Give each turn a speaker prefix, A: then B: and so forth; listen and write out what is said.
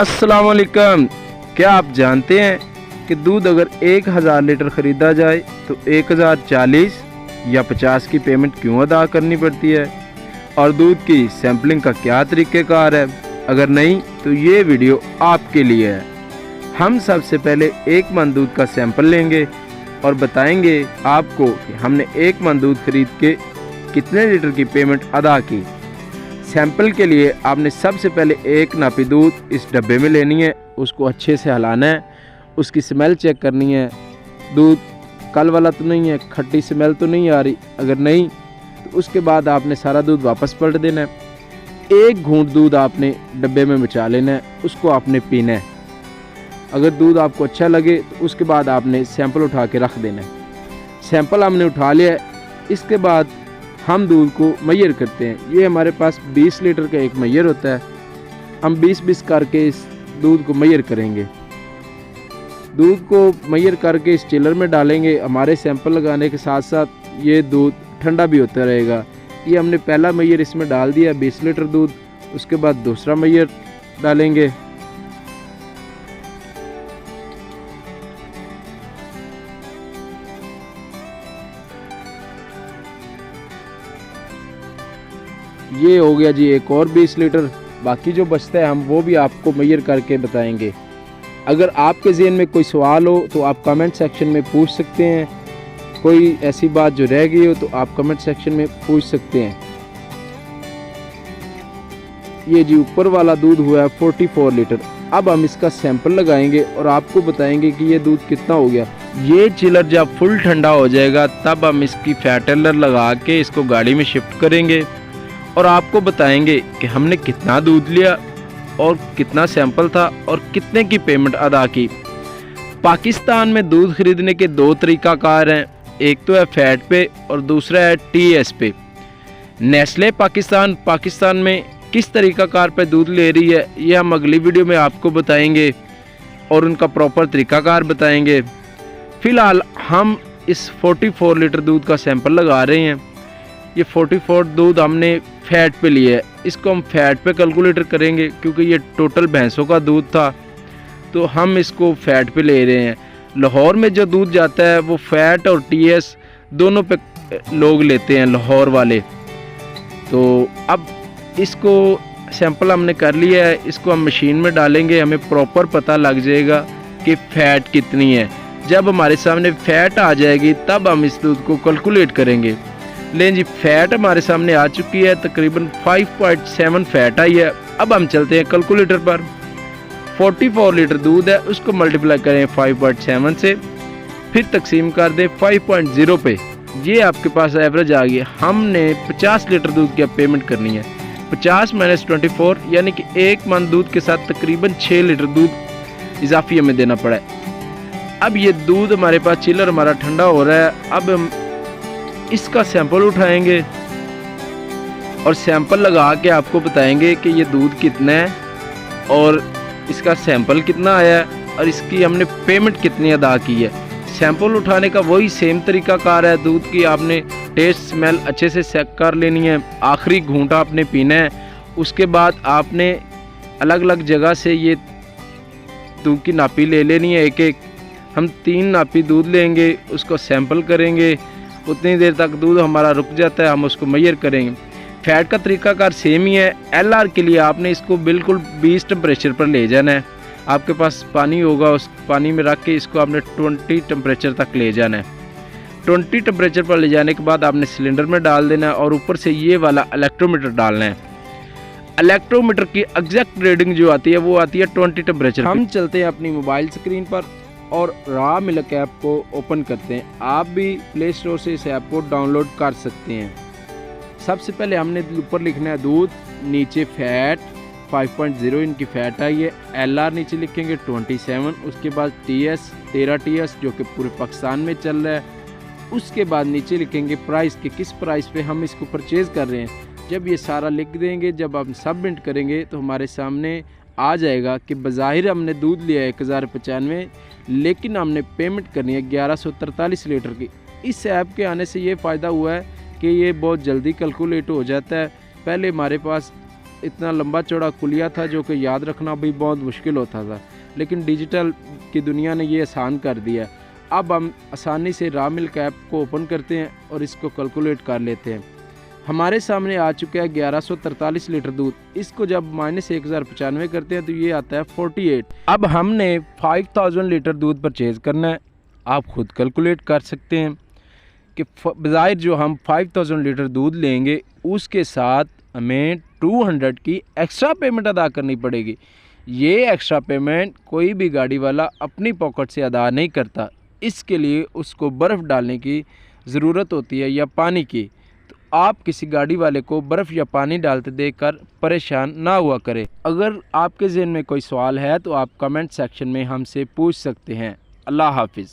A: अस्सलाम वालेकुम। क्या आप जानते हैं कि दूध अगर 1000 लीटर ख़रीदा जाए तो 1040 या 50 की पेमेंट क्यों अदा करनी पड़ती है, और दूध की सैम्पलिंग का क्या तरीक़ेकार है? अगर नहीं तो ये वीडियो आपके लिए है। हम सबसे पहले 1 मन दूध का सैंपल लेंगे और बताएंगे आपको कि हमने 1 मन दूध खरीद के कितने लीटर की पेमेंट अदा की। सैंपल के लिए आपने सबसे पहले 1 नापी दूध इस डब्बे में लेनी है, उसको अच्छे से हिलाना है, उसकी स्मेल चेक करनी है। दूध कल वाला तो नहीं है, खट्टी स्मेल तो नहीं आ रही। अगर नहीं तो उसके बाद आपने सारा दूध वापस पलट देना है। 1 घूंट दूध आपने डब्बे में बचा लेना है, उसको आपने पीना है। अगर दूध आपको अच्छा लगे तो उसके बाद आपने सैंपल उठा के रख देना है। सैंपल हमने उठा लिया है, इसके बाद हम दूध को मैयर करते हैं। ये हमारे पास 20 लीटर का एक मैयर होता है। हम 20-20 करके इस दूध को मैयर करेंगे। दूध को मैयर करके इस चिलर में डालेंगे। हमारे सैंपल लगाने के साथ साथ ये दूध ठंडा भी होता रहेगा। ये हमने पहला मैयर इसमें डाल दिया 20 लीटर दूध, उसके बाद दूसरा मैयर डालेंगे। ये हो गया जी एक और 20 लीटर। बाकी जो बचता है हम वो भी आपको मैयर करके बताएंगे। अगर आपके ज़हन में कोई सवाल हो तो आप कमेंट सेक्शन में पूछ सकते हैं। कोई ऐसी बात जो रह गई हो तो आप कमेंट सेक्शन में पूछ सकते हैं। ये जी ऊपर वाला दूध हुआ है 44 लीटर। अब हम इसका सैंपल लगाएंगे और आपको बताएंगे कि ये दूध कितना हो गया। ये चिलर जब फुल ठंडा हो जाएगा तब हम इसकी फैटेलर लगा के इसको गाड़ी में शिफ्ट करेंगे और आपको बताएंगे कि हमने कितना दूध लिया और कितना सैंपल था और कितने की पेमेंट अदा की। पाकिस्तान में दूध खरीदने के 2 तरीक़ाकार हैं, एक तो है फैट पे और दूसरा है टीएस पे। नेस्ले पाकिस्तान में किस तरीक़ाकार पे दूध ले रही है ये हम अगली वीडियो में आपको बताएंगे और उनका प्रॉपर तरीक़ाकार बताएंगे। फ़िलहाल हम इस 44 लीटर दूध का सैंपल लगा रहे हैं। ये 44 दूध हमने फैट पे लिया है, इसको हम फैट पे कैलकुलेटर करेंगे क्योंकि ये टोटल भैंसों का दूध था तो हम इसको फैट पे ले रहे हैं। लाहौर में जो दूध जाता है वो फैट और टीएस दोनों पे लोग लेते हैं, लाहौर वाले। तो अब इसको सैंपल हमने कर लिया है, इसको हम मशीन में डालेंगे, हमें प्रॉपर पता लग जाएगा कि फ़ैट कितनी है। जब हमारे सामने फ़ैट आ जाएगी तब हम इस दूध को कैलकुलेट करेंगे। लेकिन जी फ़ैट हमारे सामने आ चुकी है, तकरीबन 5.7 फ़ैट आई है। अब हम चलते हैं कैलकुलेटर पर। 44 लीटर दूध है, उसको मल्टीप्लाई करें 5.7 से, फिर तकसीम कर दें 5.0 पे। ये आपके पास एवरेज आ गई। हमने 50 लीटर दूध की अब पेमेंट करनी है। 50 - 24 यानी कि 1 मन दूध के साथ तकरीबन 6 लीटर दूध इजाफी हमें देना पड़ा है। अब ये दूध हमारे पास चिलर हमारा ठंडा हो रहा है। अब हम इसका सैंपल उठाएंगे और सैंपल लगा के आपको बताएंगे कि ये दूध कितना है और इसका सैंपल कितना आया है और इसकी हमने पेमेंट कितनी अदा की है। सैंपल उठाने का वही सेम तरीक़ाकार है। दूध की आपने टेस्ट स्मेल अच्छे से चेक कर लेनी है, आखिरी घूंटा आपने पीना है। उसके बाद आपने अलग अलग जगह से ये दूध की नापी ले लेनी है। एक हम 3 नापी दूध लेंगे, उसको सैंपल करेंगे, उतनी देर तक दूध हमारा रुक जाता है, हम उसको मैयर करेंगे। फैट का तरीक़ाकार सेम ही है। एलआर के लिए आपने इसको बिल्कुल 20 टेम्परेचर पर ले जाना है। आपके पास पानी होगा, उस पानी में रख के इसको आपने 20 टेम्परेचर तक ले जाना है। 20 टेम्परेचर पर ले जाने के बाद आपने सिलेंडर में डाल देना है और ऊपर से ये वाला इलेक्ट्रोमीटर डालना है। इलेक्ट्रोमीटर की एग्जैक्ट रीडिंग जो आती है वो आती है 20 टेम्परेचर। हम चलते हैं अपनी मोबाइल स्क्रीन पर और रॉ मिल्क ऐप को ओपन करते हैं। आप भी प्ले स्टोर से इस ऐप को डाउनलोड कर सकते हैं। सबसे पहले हमने ऊपर लिखना है दूध, नीचे फैट 5.0 इनकी फ़ैट आई है। एलआर नीचे लिखेंगे 27, उसके बाद टीएस 13 टीएस जो कि पूरे पाकिस्तान में चल रहा है। उसके बाद नीचे लिखेंगे प्राइस कि किस प्राइस पे हम इसको परचेज़ कर रहे हैं। जब ये सारा लिख देंगे, जब हम सबमिट करेंगे तो हमारे सामने आ जाएगा कि बज़ाहिर हमने दूध लिया है 1095, लेकिन हमने पेमेंट करनी है 1143 लीटर की। इस ऐप के आने से ये फ़ायदा हुआ है कि ये बहुत जल्दी कैलकुलेट हो जाता है। पहले हमारे पास इतना लंबा चौड़ा कुलिया था जो कि याद रखना भी बहुत मुश्किल होता था, लेकिन डिजिटल की दुनिया ने ये आसान कर दिया। अब हम आसानी से रॉ मिल्क ऐप को ओपन करते हैं और इसको कैलकुलेट कर लेते हैं। हमारे सामने आ चुका है 1143 लीटर दूध। इसको जब -1095 करते हैं तो ये आता है 48। अब हमने 5000 लीटर दूध परचेज़ करना है। आप खुद कैलकुलेट कर सकते हैं कि बज़ाहिर जो हम 5000 लीटर दूध लेंगे उसके साथ हमें 200 की एक्स्ट्रा पेमेंट अदा करनी पड़ेगी। ये एक्स्ट्रा पेमेंट कोई भी गाड़ी वाला अपनी पॉकेट से अदा नहीं करता, इसके लिए उसको बर्फ़ डालने की ज़रूरत होती है या पानी की। तो आप किसी गाड़ी वाले को बर्फ़ या पानी डालते देखकर परेशान ना हुआ करें। अगर आपके ज़हन में कोई सवाल है तो आप कमेंट सेक्शन में हमसे पूछ सकते हैं। अल्लाह हाफिज़।